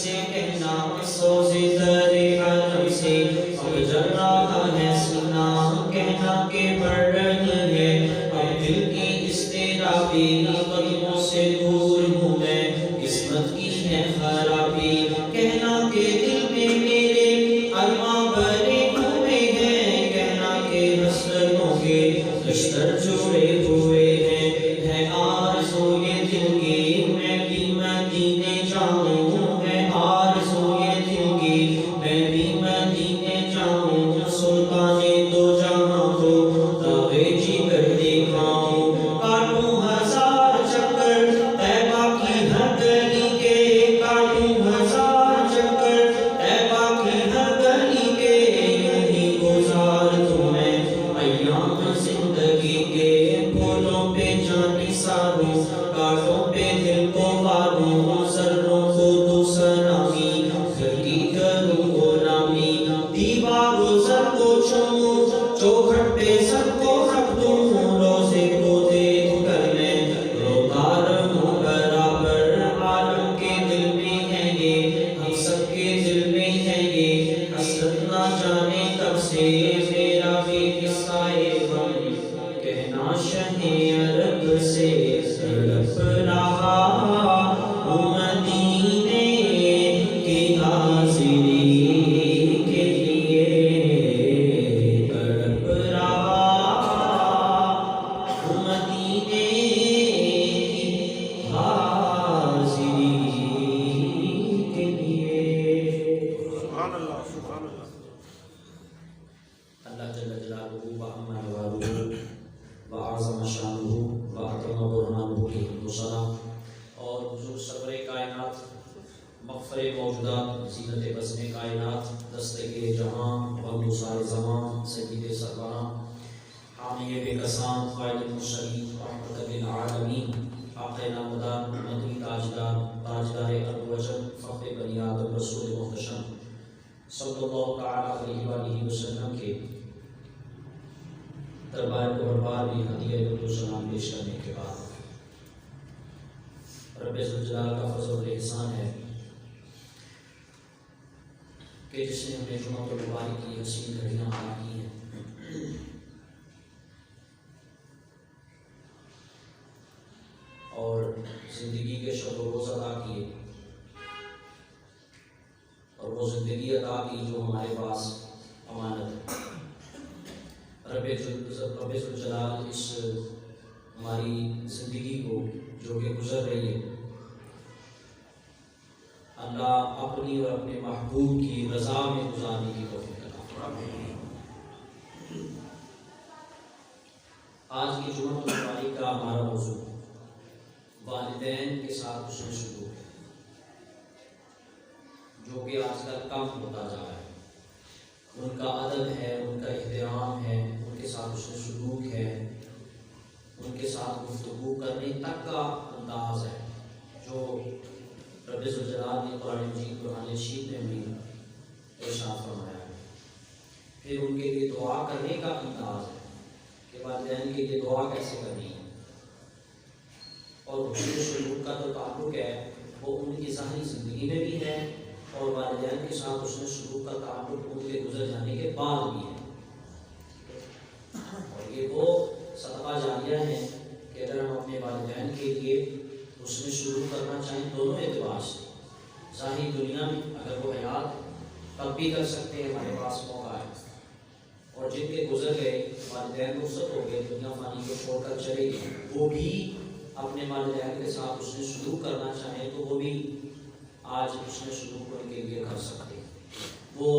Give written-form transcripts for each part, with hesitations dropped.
سے کہنا سوز در عالم سے اب جل رہا ہے سینہ کہنا کہ بڑھ رہی ہے اب دل کی اضطرابی قدموں سے دور ہوں میں قسمت کی ہے خرابی کہنا کہ دل میں میرے ارماں بھرے ہوئے ہیں کہنا کہ حسرتوں کے نشتر جڑے ہوئے ہیں ہے آرزو یہ دل کی میں بھی مدینے جاؤں ہے آرزو یہ دل کی میں بھی مدینے جاؤں سلطان دو جہاں کو داغے جگر دکھاؤں کاٹوں ہزار چکر طیبہ کی ہر گلی کے کاٹوں ہزار چکر طیبہ کی ہر گلی کے یوں ہی گزار دوں میں ایام زندگی کے پھولوں پہ جانی ساروں کاٹوں پہ دل کو واروں ذروں کو دوسرامی گھر کی کروں غلامی دیوار و زر کو چوموں چوکھٹ پہ سر کو رکھ دوں روزے کو دیکھ کر میں روتا رہوں برابر عالم کے دل میں ہے یہ ہم سب کے دل میں ہے یہ حسرت نہ جانے کب سے میرا بھی قصہ غم کہنا شہ عرب سے تڑپ رہا ہوں مدینے کی حاضری کے لیے تڑپ رہا ہوں مدینے کی حاضری کے لیے سبحان اللہ سبحان اللہ اللہ جل جلالہ وعظم جلالہ وعظم شانہ وعظم برہانہ کی صلاۃ اور حضور سرور کائنات مغفر موجودات زینت بزم کائنات دستگیر جہاں بندو سار زمان سید سربراہ حامی بے کسان قائد المرسلین رحمت للعالمین آقا نامدار مدنی تاجدار تاجدار ارب فخر بنی آدم رسول محتشم صلی اللہ تعالی علیہ وآلہ وسلم کے دربار کو بار بھی ہدیہ درود و سلام پیش کرنے کے بعد رب ذوالجلال کا فضل و احسان ہے کہ جس نے ہمیں جمعہ المبارک کی حسین گھڑیاں عطا کی ہیں اور زندگی کے شب و روز عطا کیے اور وہ زندگی عطا کی جو ہمارے پاس امانت ہے رب ذوالجلال اس ہماری زندگی کو جو کہ گزر رہی ہے اللہ اپنی اور اپنے محبوب کی رضا میں گزارنے کی توفیق عطا فرمائے۔ آج کی جمعہ المبارک کا ہمارا موضوع والدین کے ساتھ حسن سلوک ہے جو کہ آج کل کم ہوتا جا رہا ہے۔ ان کا ادب ہے، ان کا احترام ہے، ان کے ساتھ حسن سلوک ہے، ان کے ساتھ گفتگو کرنے تک کا انداز ہے جو رب ذوالجلال نے قرآن مجید قرآن شریف میں بھی ارشاد فرمایا ہے۔ پھر ان کے لیے دعا کرنے کا انداز ہے کہ والدین کے لیے دعا کیسے کرنی ہے، اور حسن سلوک کا جو تعلق ہے وہ ان کی ظاہری زندگی میں بھی ہے اور والدین کے ساتھ حسن سلوک کا تعلق ان کے گزر جانے کے بعد بھی ہے۔ اور یہ وہ صدقہ جاریہ ہیں کہ اگر ہم اپنے والدین کے لیے حسن سلوک کرنا چاہیں دونوں اعتبار سے، ظاہری دنیا میں اگر وہ حیات تب بھی کر سکتے ہیں، ہمارے پاس موقع ہے، اور جن کے گزر گئے والدین رخصت ہو گئے، دنیا فانی کو چھوڑ کر چلے گئے، وہ بھی اپنے والدین کے ساتھ حسن سلوک کرنا چاہیں تو وہ بھی آج حسن سلوک ان کے لیے کر سکتے ہیں۔ وہ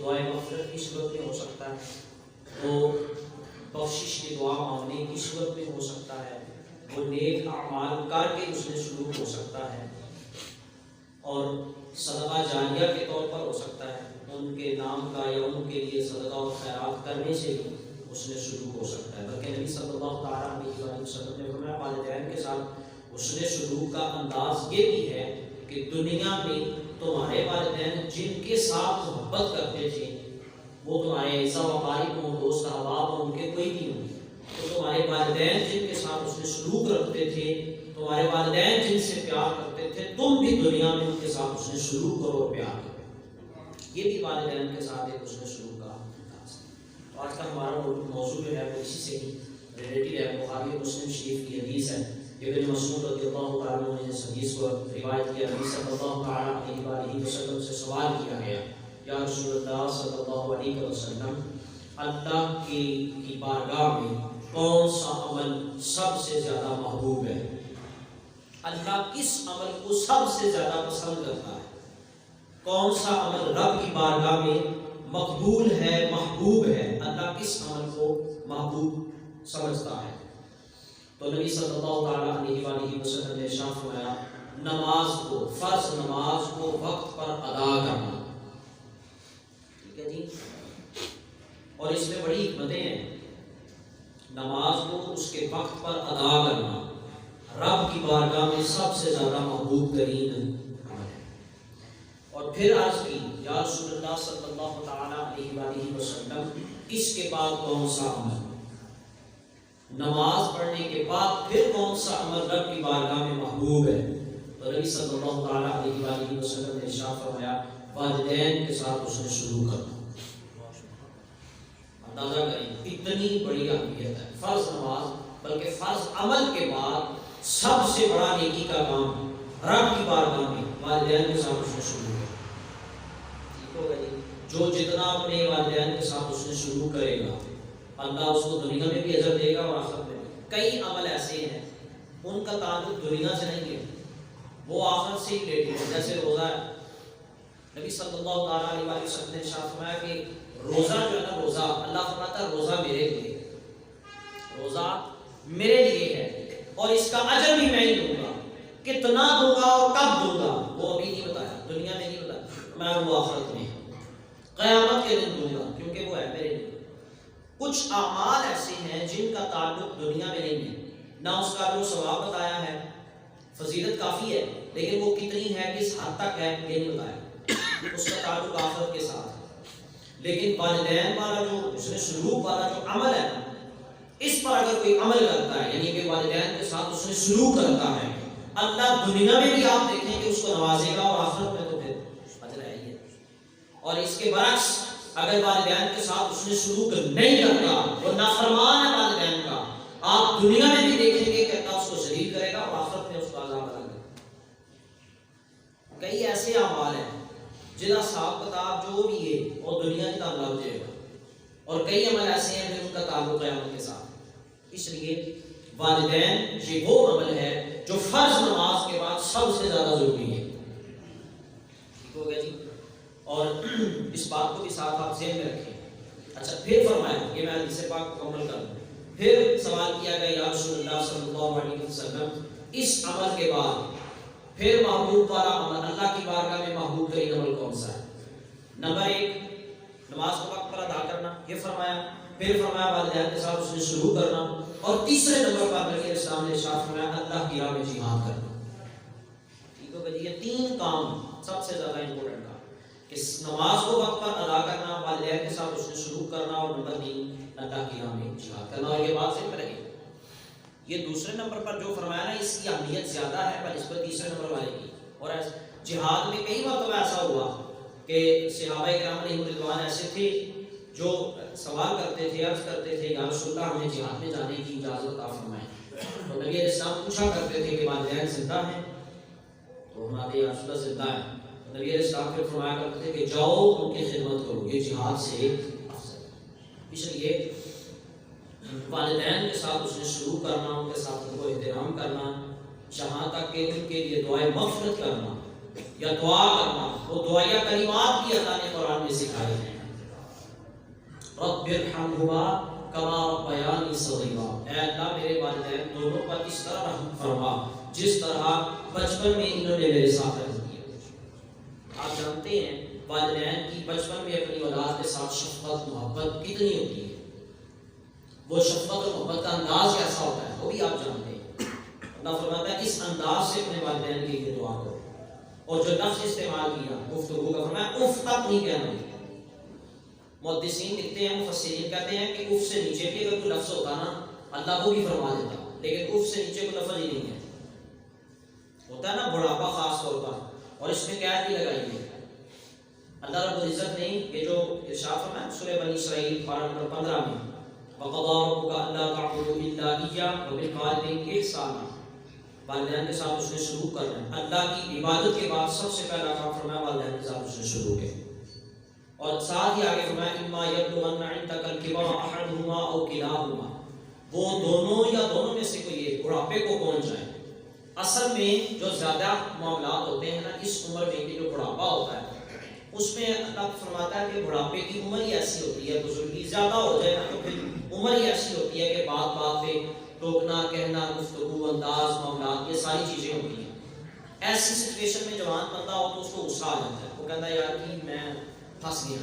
دعائے مغفرت کی صورت میں ہو سکتا ہے، وہ بخشش کی دعا مانگنے کی صورت میں ہو سکتا ہے، وہ نیک اعمال کر کے حسن سلوک ہو سکتا ہے، اور صدقہ جاریہ کے طور پر ہو سکتا ہے، ان کے نام کا یا ان کے لیے صدقہ اور خیرات کرنے سے بھی حسن سلوک ہو سکتا ہے۔ بلکہ نبی صلی اللہ تعالیٰ علیہ وسلم نے فرمایا والدین کے ساتھ حسن سلوک کا انداز یہ بھی ہے کہ دنیا میں تمہارے والدین جن کے ساتھ محبت کرتے تھے وہ تمہارے عزا و قارب ہوں، دوست احباب ہوں، ان کے کوئی بھی ہوں، تو تمہارے والدین جن کے ساتھ حسن سلوک رکھتے تھے تمہارے والدین جن سے پیار کرتے تھے تم بھی دنیا میں ان کے ساتھ اس نے سلوک کرو اور پیار کرو. یہ بھی والدین کے ساتھ ایک اس نے سلوک کا انداز ہے. تو آج کا ہمارا موضوع جو ہے وہ اسی سے ہی ریلیٹڈ ہے. بخاری اور مسلم شریف کی حدیث ہے. ابن مسعود رضی اللہ تعالیٰ عنہ نے اس حدیث کو روایت کیا. نبی صلی اللہ تعالیٰ علیہ وسلم سے سوال کیا گیا یا رسول اللہ صلی اللہ علیہ وسلم اللہ کی بارگاہ میں کون سا عمل سب سے زیادہ محبوب ہے؟ اللہ کس عمل کو سب سے زیادہ پسند کرتا ہے؟ کون سا عمل رب کی بارگاہ میں مقبول ہے، محبوب ہے؟ اللہ کس عمل کو محبوب سمجھتا ہے؟ تو نبی صلی اللہ تعالیٰ علیہ وسلم نے ارشاد فرمایا نماز کو، فرض نماز کو وقت پر ادا کرنا. ٹھیک ہے جی. اور اس میں بڑی حکمتیں ہیں. نماز کو اس کے وقت پر ادا کرنا رب کی بارگاہ میں سب سے زیادہ محبوب ترین عمل ہے. اور پھر عرض کی یا رسول اللہ صلی اللہ تعالیٰ علیہ وسلم اس کے بعد کون سا عمل؟ نماز پڑھنے کے بعد پھر کون سا عمل رب کی بارگاہ میں محبوب ہے؟ تو نبی صلی اللہ تعالیٰ علیہ وسلم نے ارشاد فرمایا والدین کے ساتھ اس نے سلوک کرنا. اندازہ کریں اتنی بڑی اہمیت ہے فرض نماز، بلکہ فرض عمل کے بعد سب سے بڑا نیکی کا کام رب کی بارگاہ میں والدین کے ساتھ اس نے سلوک کرنا. ٹھیک ہوگا جی. جو جتنا اپنے والدین کے ساتھ اس نے سلوک کرے گا اللہ اس کو دنیا میں بھی اجر دے گا اور آخرت میں بھی. کئی عمل ایسے ہیں ان کا تعلق دنیا سے نہیں ہے، وہ آخرت سے ہی ریلیٹڈ ہے. جیسے روزہ ہے. نبی صلی اللہ تعالیٰ علیہ وسلم نے ارشاد فرمایا کہ روزہ جو ہے نا، روزہ اللہ فرماتا ہے روزہ میرے لیے، روزہ میرے لیے ہے اور اس کا اجر بھی میں ہی دوں گا. کتنا دوں گا اور کب دوں گا وہ ابھی نہیں بتایا، دنیا میں نہیں بتایا. میں وہ آخرت میں قیامت کے دن دوں گا کیونکہ وہ ہے میرے لیے. کچھ اعمال ایسے ہیں جن کا تعلق دنیا میں نہیں ہے، نہ اس کا جو ثواب بتایا ہے، فضیلت کافی ہے لیکن وہ کتنی ہے، کس حد تک ہے یہ نہیں بتایا. اس کا تعلق آخرت کے ساتھ ہے. لیکن والدین والا جو اس نے سلوک والا جو عمل ہے نا، اس پر اگر کوئی عمل کرتا ہے یعنی کہ والدین کے ساتھ اس نے سلوک کرتا ہے، اللہ دنیا میں بھی آپ دیکھیں کہ اس کو نوازے گا اور آخرت میں تو پھر اجر ہے ہی ہے. اور اس کے برعکس اگر والدین کے ساتھ اس نے سلوک نہیں کرتا، وہ نافرمان ہے والدین کا، آپ دنیا میں بھی دیکھیں گے کہ اللہ اس کو شدید کرے گا اور آخرت میں اس کا عذاب الگ ہے. کئی ایسے اعمال ہیں جنہاں حساب کتاب جو بھی ہے اور دنیا کی طرف لگ جائے گا، اور کئی عمل ایسے ہیں جن کا تعلق ہے عمل کے ساتھ. اس لیے والدین یہ وہ عمل ہے جو فرض نماز کے بعد سب سے زیادہ ضروری ہے. ٹھیک ہو گیا جی. اور اس بات کو بھی ساتھ آپ ذہن میں رکھیں. اچھا پھر فرمایا یہ میں حدیث پاک مکمل کر دوں. پھر سوال کیا گیا یا رسول اللہ صلی اللہ علیہ وسلم اس عمل کے بعد پھر محبوب والا عمل، اللہ کی بارگاہ میں محبوب ترین عمل کون سا ہے؟ نمبر 1 نماز کو وقت پر ادا کرنا، یہ فرمایا. پھر فرمایا والدین کے ساتھ اس نے شروع کرنا. اور تیسرے نمبر پر نبی اسلام نے ارشاد فرمایا اللہ کی راہ میں جہاد کرنا. ٹھیک ہے بھائی. یہ 3 کام سب سے زیادہ امپورٹنٹ کام کہ نماز کو وقت پر ادا کرنا، والدین کے ساتھ اس نے شروع کرنا، اور نمبر 3 اللہ کی راہ میں جہاد کرنا. اور یہ بات سے کریں گے یہ دوسرے نمبر پر جو فرمایا نا اس کی اہمیت زیادہ ہے پر اس پر تیسرے نمبر والے کی. اور جہاد میں کئی مرتبہ ایسا ہوا کہ صحابہ کرام علیہم رضوان ایسے تھے جو سوال کرتے تھے، عرض کرتے تھے یا رسول اللہ ہمیں جہاد میں جانے کی اجازت عطا فرمائیں. تو نبی علیہ السلام پوچھا کرتے تھے کہ والدین زندہ ہیں؟ تو ہمارے یا رسول اللہ زندہ ہیں. نبی علیہ السلام پھر فرمایا کرتے تھے کہ جاؤ ان کی خدمت کرو، یہ جہاد سے افضل ہے. اس لیے والدین کے ساتھ اس نے شروع کرنا، ان کے ساتھ ان کو احترام کرنا، جہاں تک کہ ان کے لیے دعائے مغفرت کرنا یا دعا کرنا، وہ دعائیہ کلمات بھی اللہ نے قرآن میں سکھائے ہیں. رب ارحمہما کما ربیانی صغیرا، اے اللہ میرے والدین دونوں پر اس طرح رحم فرما جس طرح بچپن میں انہوں نے میرے ساتھ رحم کیا. آپ جانتے ہیں والدین کی بچپن میں اپنی اولاد کے ساتھ شفقت محبت کتنی ہوتی ہے، وہ شفقت اور محبت کا انداز کیسا ہوتا ہے وہ بھی آپ جانتے ہیں. اللہ فرماتا ہے اس انداز سے اپنے والدین کے لیے دعا کرو. اور جو لفظ استعمال کیا گفتگو کا، فرمایا اف تک نہیں کہنا. محدثین لکھتے ہیں، مفسرین کہتے ہیں کہ اف سے نیچے بھی اگر کوئی لفظ ہوتا نا اللہ کو بھی فرما دیتا، لیکن اف سے نیچے کوئی لفظ ہی نہیں ہے. ہوتا ہے نا بڑھاپا خاص طور پر، اور اس میں قید بھی لگائی ہے۔ اللہ رب العزت نے یہ جو ارشاد فرمایا سورہ بنی اسرائیل پارہ نمبر 15 میں، وَقَضَىٰ رَبُّكَ أَلَّا تَعْبُدُوا إِلَّا إِيَّاهُ وَبِالْوَالِدَيْنِ إِحْسَانًا، والدین کے ساتھ اس نے شروع کرنا ہے۔ اللہ کی عبادت کے بعد سب سے پہلا کام فرمایا والدین کے ساتھ اس نے شروع کیا، اور ساتھ ہی آگے فرمایا إِمَّا يَبْلُغَنَّ عِندَكَ الْكِبَرَ أَحَدُهُمَا أَوْ كِلَاهُمَا، وہ دونوں یا دونوں میں سے کوئی ایک بڑھاپے کو پہنچ جائے۔ اصل میں جو زیادہ معاملات ہوتے ہیں نا اس عمر میں کہ جو بڑھاپا ہوتا ہے اس میں اللہ فرماتا ہے کہ بڑھاپے کی عمر ہی ایسی ہوتی ہے، بزرگی زیادہ ہو جائے نا تو پھر عمر ہی ایسی ہوتی ہے کہ بات بات پہ ٹوکنا کہنا گفتگو انداز معاملات یہ ساری چیزیں ہوتی ہیں۔ ایسی سچویشن میں جوان بندہ ہو تو اس کو غصہ آ جاتا ہے، وہ کہتا ہے یار کہ میں پھنس گیا،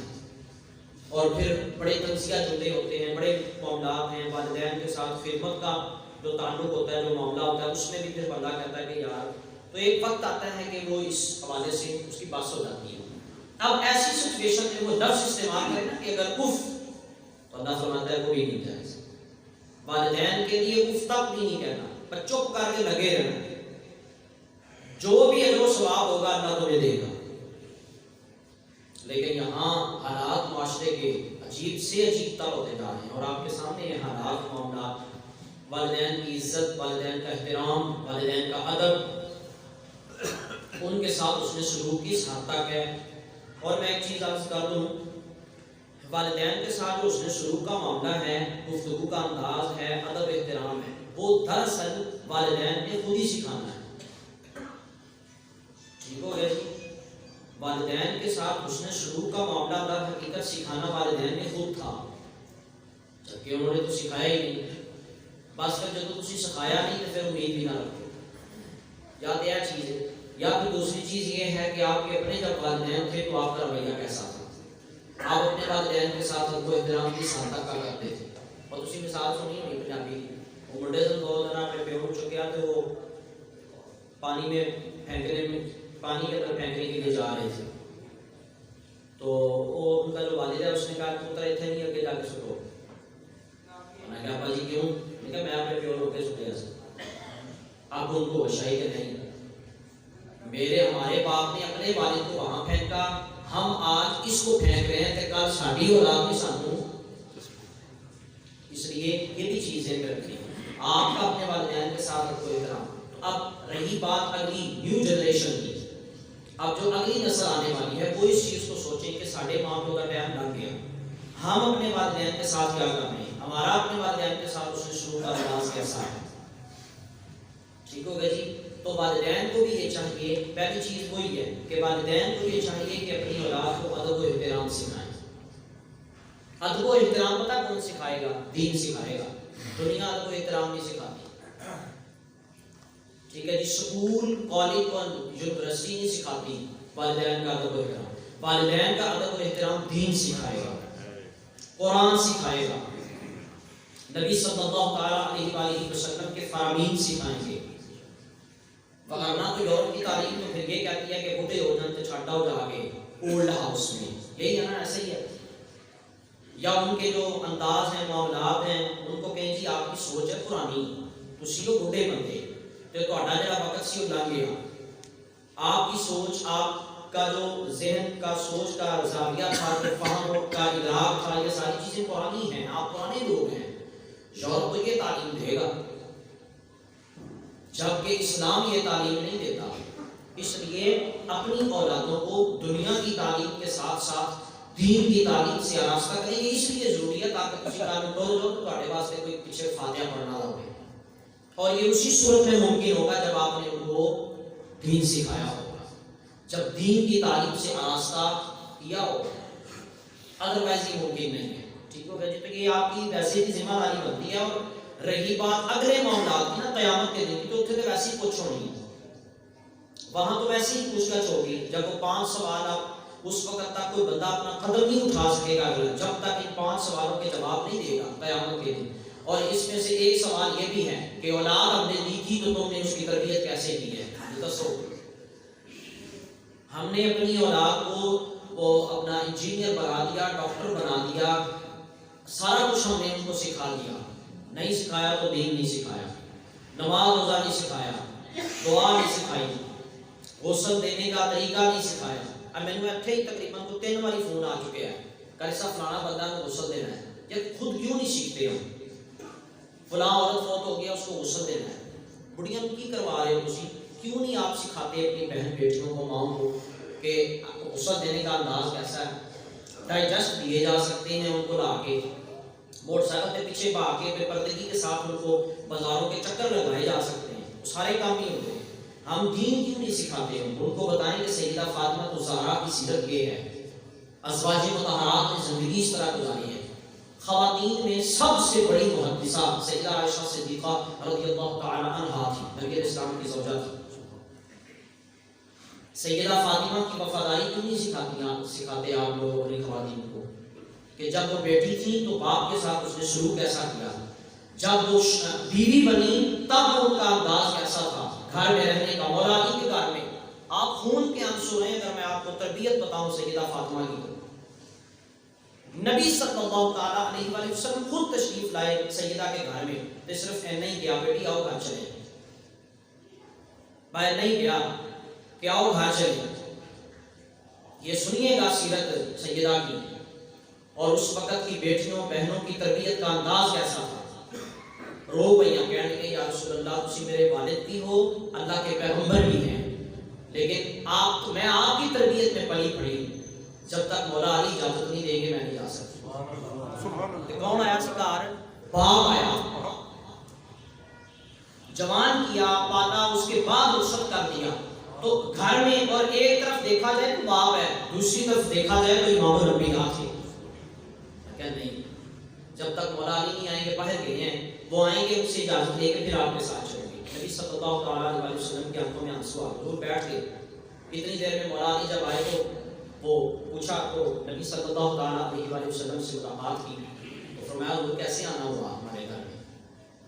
اور پھر بڑے تنزیہ جڑے ہوتے ہیں، بڑے معاملات ہیں، والدین کے ساتھ خدمت کا جو تعلق ہوتا ہے جو معاملہ ہوتا ہے اس میں بھی پھر بندہ کہتا ہے کہ یار، تو ایک وقت آتا ہے کہ وہ اس حوالے سے اس کی بات ہو جاتی ہے۔ اب ایسی سچویشن میں وہ لفظ استعمال کرے نا کہ اگر اف، تو اللہ فرماتا ہے وہ بھی نہیں جائز، والدین کے لیے اف تک بھی نہیں کہنا، پر چپ کر کے لگے رہنا، جو بھی اجر و ثواب ہوگا اللہ تمہیں دے گا۔ لیکن یہاں حالات معاشرے کے عجیب سے عجیب تر ہوتے جا رہے ہیں، اور آپ کے سامنے یہ حالات معاملات، والدین کی عزت، والدین کا احترام، والدین کا ادب، ان کے ساتھ اس نے سلوک کس حد تک ہے۔ اور میں ایک چیز عرض کر دوں، والدین کے ساتھ جو اس نے سلوک کا معاملہ ہے، گفتگو کا انداز ہے، ادب احترام ہے، وہ دراصل والدین نے خود ہی سکھانا ہے۔ ٹھیک ہو گیا جی؟ والدین کے ساتھ اس نے سلوک کا معاملہ در حقیقت سکھانا والدین نے خود تھا، جبکہ انہوں نے تو سکھایا ہی نہیں۔ بس پھر جب تم سکھایا نہیں تو پھر امید بھی نہ رکھو، یا تو یہ چیز ہے، یا پھر دوسری چیز یہ ہے کہ آپ کے اپنے جب والدین تھے تو آپ کا رویہ کیسا تھا، آپ اپنے والدین کے ساتھ ان کو احترام کی سادہ کا کرتے تھے۔ اور تسی مثال سنی ہوئی پنجابی کی، وہ منڈے سے دو دن اپنے پیو چکیا تو وہ پانی میں پھینکنے میں، پانی کے اندر پھینکنے کے لیے جا رہے تھے، تو وہ ان کا جو والد ہے اس نے کہا کہ پتر اتنے نہیں اگے جا کے سٹو۔ میں کہا ابا جی کیوں؟ میں کہا میں اپنے پیو روک کے سٹیا سے۔ اب ان کو ہوش آئی کہ نہیں، میرے ہمارے باپ نے اپنے والد کو وہاں پھینکا، ہم آج اس کو پھینک رہے ہیں کہ کل ساڈی اولاد بھی سانوں، اس لیے یہ بھی چیزیں رکھیں۔ آپ کا اپنے والدین کے ساتھ رکھو احترام۔ اب رہی بات اگلی نیو جنریشن کی، اب جو اگلی نسل آنے والی ہے وہ اس چیز کو سوچیں کہ ساڈے ماں باپ کا ٹائم لگ گیا، ہم اپنے والدین کے ساتھ کیا کر رہے ہیں، ہمارا اپنے والدین کے ساتھ اس نے شروع کا انداز کیسا ہے۔ ٹھیک ہو گیا جی؟ تو والدین کو بھی یہ چاہیے، پہلی چیز وہی ہے کہ والدین کو یہ چاہیے کہ اپنی اولاد کو ادب و احترام سکھائیں۔ ادب و احترام پتہ کون سکھائے گا؟ دین سکھائے گا، دنیا ادب و احترام نہیں سکھاتی۔ ٹھیک ہے جی؟ سکول، کالج اور یونیورسٹی نہیں سکھاتی والدین کا ادب و احترام، والدین کا ادب و احترام دین سکھائے گا، قرآن سکھائے گا، نبی صلی اللہ تعالیٰ علیہ وسلم کے فرامین سکھائیں گے۔ ورنہ تو یورپ کی تعلیم تو پھر یہ کہتی ہے کہ بوڑھے ہو جائیں تو چھٹا ہو جا کے اولڈ ہاؤس میں، یہی ہے نا، ایسا ہی ہے۔ یا ان کے جو انداز ہیں، معاملات ہیں، ان کو کہیں جی آپ کی سوچ ہے پرانی، تسی ہو بوڑھے بندے، تو تہاڈا جڑا وقت سی وہ لنگ گیا، آپ کی سوچ، آپ کا جو ذہن کا سوچ کا زاویہ تھا، فہم کا ادراک تھا، یہ ساری چیزیں پرانی ہیں، آپ پرانے لوگ ہیں۔ یورپ تو یہ تعلیم دے گا، جبکہ اسلام یہ تعلیم نہیں دیتا۔ اس لیے اپنی اولادوں کو دنیا کی تعلیم کے ساتھ ساتھ دین کی تعلیم سے آراستہ کریں گے، اس لیے ضروری ہے تاکہ کسی کام کو جو تہاڈے واسطے کوئی پیچھے فاتحہ پڑھنا ہو، اور یہ اسی صورت میں ممکن ہوگا جب آپ نے ان کو دین سکھایا ہوگا، جب دین کی تعلیم سے آراستہ کیا ہوگا، ادروائز یہ ممکن نہیں ہے۔ ٹھیک ہو گیا جی؟ تو یہ آپ کی ویسے بھی ذمہ داری بنتی ہے۔ اور رہی بات اگلے معاملات کی نا، قیامت کے دن کی، تو اتنے تو ویسے ہی کچھ ہونی ہے، وہاں تو ویسے ہی پوچھ گچھ ہوگی۔ جب وہ 5 سوال، اب اس وقت تک کوئی بندہ اپنا قدم نہیں اٹھا سکے گا جب تک ان 5 سوالوں کے جواب نہیں دے گا قیامت کے دن۔ اور اس میں سے ایک سوال یہ بھی ہے کہ اولاد ہم نے دی تھی تو تم نے اس کی تربیت کیسے کی ہے، بتاؤ۔ ہم نے اپنی اولاد کو وہ اپنا انجینئر بنا دیا، ڈاکٹر بنا دیا، سارا کچھ ہم نے ان کو سکھا دیا، نہیں سکھایا تو دین نہیں سکھایا، نماز روزہ نہیں سکھایا، دعا نہیں سکھائی، غسل دینے کا طریقہ نہیں سکھایا. اب میں نے اتنے ہی تقریباً کو 3 باری فون آ چکے ہیں کہ ایسا فلانا بندہ کو غسل دینا ہے. یہ خود کیوں نہیں سیکھتے ہم؟ فلاں عورت فوت ہو گیا اس کو غسل دینا ہے، بڑھیاں کی کروا رہے ہو تسی؟ کیوں نہیں آپ سکھاتے اپنی بہن بیٹیوں کو، ماؤں کو کہ غسل دینے کا انداز کیسا ہے؟ ڈائجسٹ دیے جا سکتے ہیں ان کو لا کے موٹر سائیکل کے پیچھے بھا کے بے پردگی کے ساتھ ان کو بازاروں کے چکر لگائے جا سکتے ہیں، وہ سارے کام ہی ہوتے ہیں. ہم دین کیوں نہیں سکھاتے؟ ان کو بتائیں کہ سیدہ فاطمہ الزہرا کی سیرت یہ ہے، ازواج مطہرات نے زندگی اس طرح گزاری ہے. خواتین میں سب سے بڑی محدثہ سیدہ عائشہ صدیقہ رضی اللہ تعالی عنہا تھی، نبی اسلام کی زوجہ تھی. سیدہ فاطمہ کی وفاداری کیوں نہیں سکھاتے آپ لوگ اپنی خواتین کو کہ جب وہ بیٹی تھی تو باپ کے ساتھ اس نے سلوک کیسا کیا، جب وہ بیوی بنی تب ان کا انداز کیسا تھا گھر میں رہنے کا. مولا علی کے گھر میں آپ خون کے آنسو رہے. اگر میں آپ کو تربیت بتاؤں سیدہ فاطمہ کی، تو نبی صلی اللہ تعالیٰ علیہ وسلم خود تشریف لائے سیدہ کے گھر میں، تو صرف نہیں کیا بیٹی آؤ گھر چلے، باہر نہیں گیا کہ آؤ گھر چلے. یہ سنیے گا سیرت سیدہ کی اور اس وقت کی بیٹیوں بہنوں کی تربیت کا انداز کیسا تھا. رو پئیاں کہنے لگے یا رسول اللہ تسی میرے والد بھی ہو، اللہ کے پیغمبر بھی ہیں، لیکن میں آپ کی تربیت میں پلی پڑھی، جب تک مولا علی اجازت نہیں دیں گے میں نہیں جا سکتا. کون آیا سرکار؟ باپ آیا، جوان کیا، پالا، اس کے بعد رخصت کر دیا. تو گھر میں اور ایک طرف دیکھا جائے تو باپ ہے، دوسری طرف دیکھا جائے تو امام الانبیاء تھے. کیا نہیں، جب تک مولا علی نہیں آئیں گے، باہر گئے ہیں، وہ آئیں گے، ان سے اجازت لے کے پھر آپ کے ساتھ چلیں گے. نبی صلی اللہ علیہ وسلم کی آنکھوں میں آنسو آ گئے، وہ بیٹھ گئے. اتنی دیر میں مولا علی جب آئے تو وہ پوچھا، تو نبی صلی اللہ علیہ وسلم سے ملاقات کی، تو فرمایا وہ کیسے آنا ہوا ہمارے گھر میں؟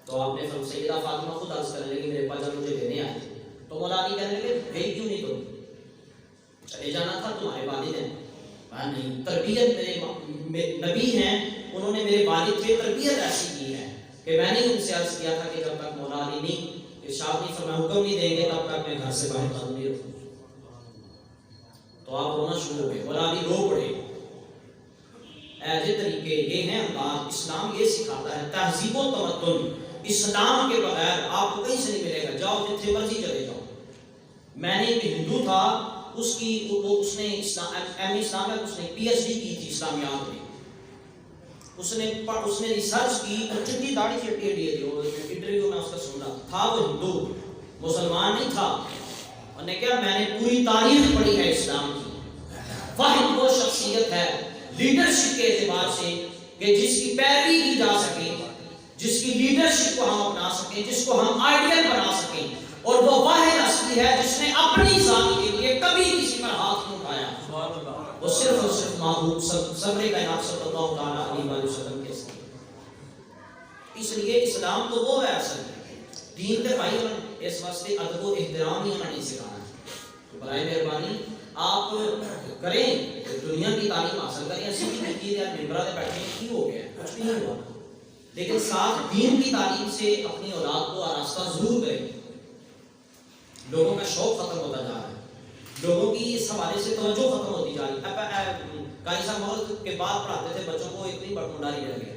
تو آپ نے فرمایا سیدہ فاطمہ خود عرض کرنے لگی میرے پاس جب مجھے لینے آئے تھے. تو مولا علی کہنے لگے گئی کیوں نہیں تم؟ چلے جانا تھا، تمہارے والد ہیں. نہیں، تربیت میرے نبی ہیں، انہوں نے میرے والد سے تربیت ایسی کی ہے کہ میں نے ان سے عرض کیا تھا کہ جب تک مولا علی نہیں ارشاد نہیں فرمایا حکم نہیں دیں گے تب تک میں گھر سے باہر قدم نہیں رکھوں. تو آپ رونا شروع ہو گئے، مولا علی رو پڑے. ایسے طریقے یہ ہیں انداز. اسلام یہ سکھاتا ہے تہذیب و تمدن. اسلام کے بغیر آپ کو کہیں سے نہیں ملے گا، جاؤ جتنے مرضی چلے جاؤ. میں نے ایک ہندو تھا، اس نے اسلام میں اس نے پی ایچ ڈی کی تھی اسلامیات میں. اس نے ریسرچ کی، چٹی داڑھی چٹی لیے تھے، انٹرویو میں اس کا سن رہا تھا. وہ ہندو مسلمان نہیں تھا. انہوں نے کہا میں نے پوری تاریخ پڑھی ہے اسلام کی، واحد وہ شخصیت ہے لیڈرشپ کے اعتبار سے کہ جس کی پیروی کی جا سکے، جس کی لیڈرشپ کو ہم اپنا سکیں، جس کو ہم آئیڈیل بنا سکیں، اور وہ واحد ہستی ہے جس نے اپنی ذات کے لیے کبھی کسی پر ہاتھ نہیں اٹھایا. وہ صرف اور صرف محبوب صبر کائنات صلی اللہ تعالیٰ علیہ وسلم کے ساتھ. اس لیے اسلام تو وہ ہے اصل دین کے بھائی، اس واسطے ادب و احترام ہی ہمیں نہیں سکھانا. برائے مہربانی آپ کریں، دنیا کی تعلیم حاصل کریں. ایسی بھی نہیں کہ ممبرہ سے بیٹھے کی ہو گیا، کچھ نہیں ہوا، لیکن ساتھ دین کی تعلیم سے اپنی اولاد کو آراستہ ضرور کریں. لوگوں کا شوق ختم ہوتا جا رہا ہے، لوگوں کی اس حوالے سے توجہ ختم ہوتی جا رہی ہے. قاری صاحب مغرب کے بعد پڑھاتے تھے بچوں کو، اتنی بڑمنڈاری رہ گئی.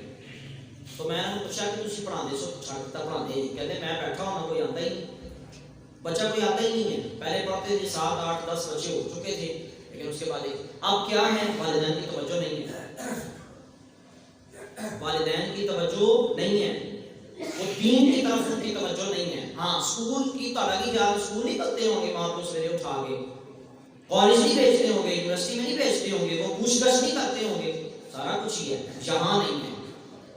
تو میں نے پوچھا کہ تسی پڑھاندے سو؟ چھٹتا پڑھاندے؟ کہتے میں بیٹھا ہوں کوئی آتا ہی نہیں، بچہ کوئی آتا ہی نہیں ہے. پہلے پڑھتے تھے 7 8 10 بچے ہو چکے تھے، لیکن اس کے بعد اب کیا ہے، والدین کی توجہ نہیں ہے. والدین کی توجہ نہیں ہے، وہ دین کی طرف ان کی توجہ نہیں ہے. ہاں اسکول کی تو الگ ہی جا رہے، اسکول نہیں کرتے ہوں گے، ماں کو سویرے اٹھا کے کالج نہیں بھیجتے ہوں گے، یونیورسٹی میں نہیں بھیجتے ہوں گے، وہ پوچھ گچھ نہیں کرتے ہوں گے. سارا کچھ ہی ہے، یہاں نہیں ہے.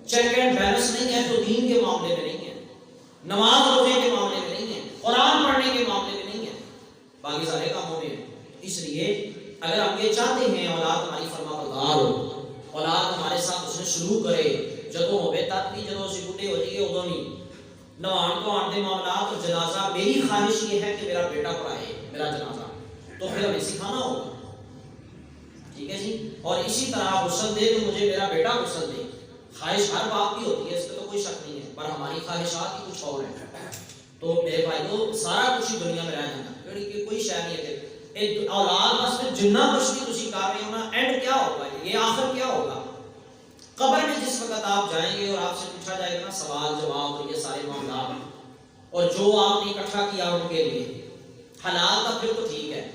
چیک اینڈ بیلنس نہیں ہے تو دین کے معاملے میں نہیں ہے، نماز روزے کے معاملے میں نہیں ہے، قرآن پڑھنے کے معاملے میں نہیں ہے، باقی سارے کاموں میں ہے. اس لیے اگر ہم یہ چاہتے ہیں اولاد ہماری فرما بردار ہو، اولاد ہمارے ساتھ اس نے سلوک کرے، جدوں ہوئے تک بھی، جدوں اسی بوڑھے ہو جائیے ادوں نہیں. نوان کو آن دے معاملات اور جنازہ، میری خواہش یہ ہے کہ میرا بیٹا پڑھائے میرا جنازہ، تو پھر ہمیں سکھانا ہوگا. ٹھیک ہے جی. اور اسی طرح غسل دے تو مجھے میرا بیٹا غسل دے. خواہش ہر باپ کی ہوتی ہے، اس پہ تو کوئی شک نہیں ہے، پر ہماری خواہشات ہی کچھ اور ہیں. تو میرے بھائیو سارا کچھ دنیا میں رہ جانا کہ کوئی شے نہیں ہے کہ اولاد واسطے جنہ کچھ بھی تسی کر رہے ہو نا اینڈ کیا ہوگا یہ آخر کیا ہوگا قبر میں جس وقت آپ جائیں گے اور آپ سے پوچھا جائے گا نا سوال جواب اور یہ سارے معاملات اور جو آپ نے اکٹھا کیا ان کے لیے حلال کا پھر تو ٹھیک ہے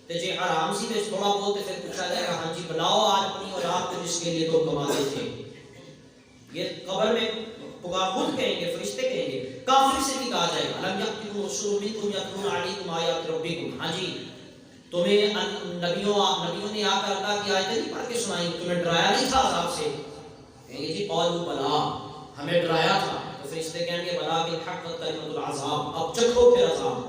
تے جے حرام سی تے تھوڑا بہت پھر پوچھا جائے گا ہاں جی بلاؤ آج اپنی اولاد کو جس کے لیے تو کماتے تھے یہ قبر میں خود کہیں گے فرشتے کہیں گے کافر سے بھی کہا جائے گا لم یقتم رسول منکم یتلون علیکم آیات ربکم ہاں جی تمہیں نبیوں نے آ کر اللہ کی آیتیں نہیں پڑھ کے سنائی تمہیں ڈرایا نہیں تھا عذاب سے کہیں گے جی قالوا بلا ہمیں ڈرایا تھا تو فرشتے کہیں گے بلا کہ حق کلمۃ العذاب اب چکھو پھر عذاب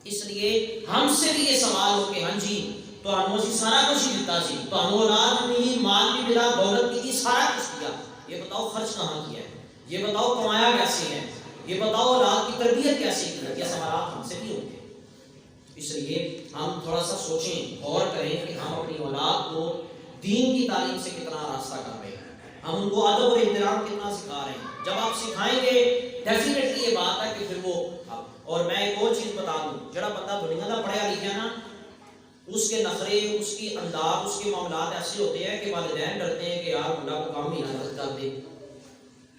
اس لیے ہم سے بھی یہ سوال ہو کہ ہاں جی تو انو سی سارا کچھ دیتا سی تو انو اولاد بھی مال بھی ملا دولت بھی دی سارا کچھ دیا یہ بتاؤ خرچ کہاں کیا ہے یہ بتاؤ کمایا کیسے ہے یہ بتاؤ اولاد کی تربیت کیسے کی ہے یہ سوالات ہم سے بھی ہوں گے اس لیے ہم تھوڑا سا سوچیں غور کریں کہ ہم اپنی اولاد کو دین کی تعلیم سے کتنا راستہ کر رہے ہیں ہم ان کو ادب اور احترام کتنا سکھا رہے ہیں جب آپ سکھائیں گے ڈیفینیٹلی یہ بات ہے کہ پھر وہ اور میں ایک اور چیز بتا دوں جڑا بندہ دنیا کا پڑھا لکھا نا اس کے نخرے اس کی انداز اس کے معاملات ایسے ہوتے ہیں کہ والدین ڈرتے ہیں کہ یار بندہ کو کام ہی نہ کر دے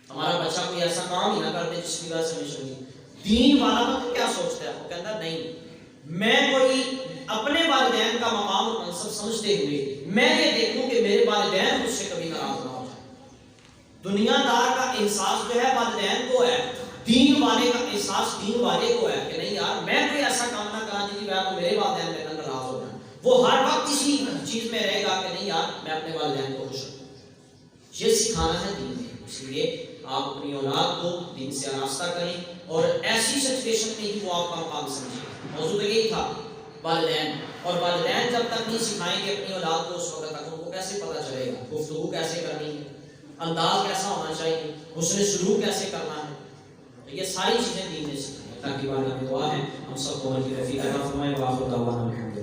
ہمارا بچہ کوئی ایسا کام ہی نہ کر دے جس کی وجہ سے ہمیں شرمندگی دین والا مت کیا سوچتا ہے وہ کہتا نہیں میں کوئی اپنے والدین کا مقام اور منصب سمجھتے ہوئے میں یہ دیکھوں کہ میرے والدین مجھ سے کبھی ناراض نہ ہو جائے دنیا دار کا احساس جو ہے والدین کو ہے دین والے کا احساس دین والے کو ہے کہ نہیں یار میں کوئی ایسا کام نہ کرا جس کی وجہ سے میرے والدین میرے ناراض ہو جائیں وہ ہر وقت اسی چیز میں رہے گا کہ نہیں یار میں اپنے والدین کو خوش رکھوں یہ سکھانا ہے دین میں اس لیے آپ اپنی اولاد کو دین سے آراستہ کریں اور ایسی سچویشن میں ہی وہ آپ کا مقام سمجھیں موضوع یہی تھا والدین اور والدین جب تک نہیں سکھائیں گے اپنی اولاد کو اس وقت تک ان کو کیسے پتہ چلے گا گفتگو کیسے کرنی ہے انداز کیسا ہونا چاہیے حسن سلوک کیسے کرنا ہے یہ ساری چیزیں دین نے سکھائی تاکہ بعد میں دعا ہے ہم سب کو کی توفیق عطا فرمائے واخر دعوانا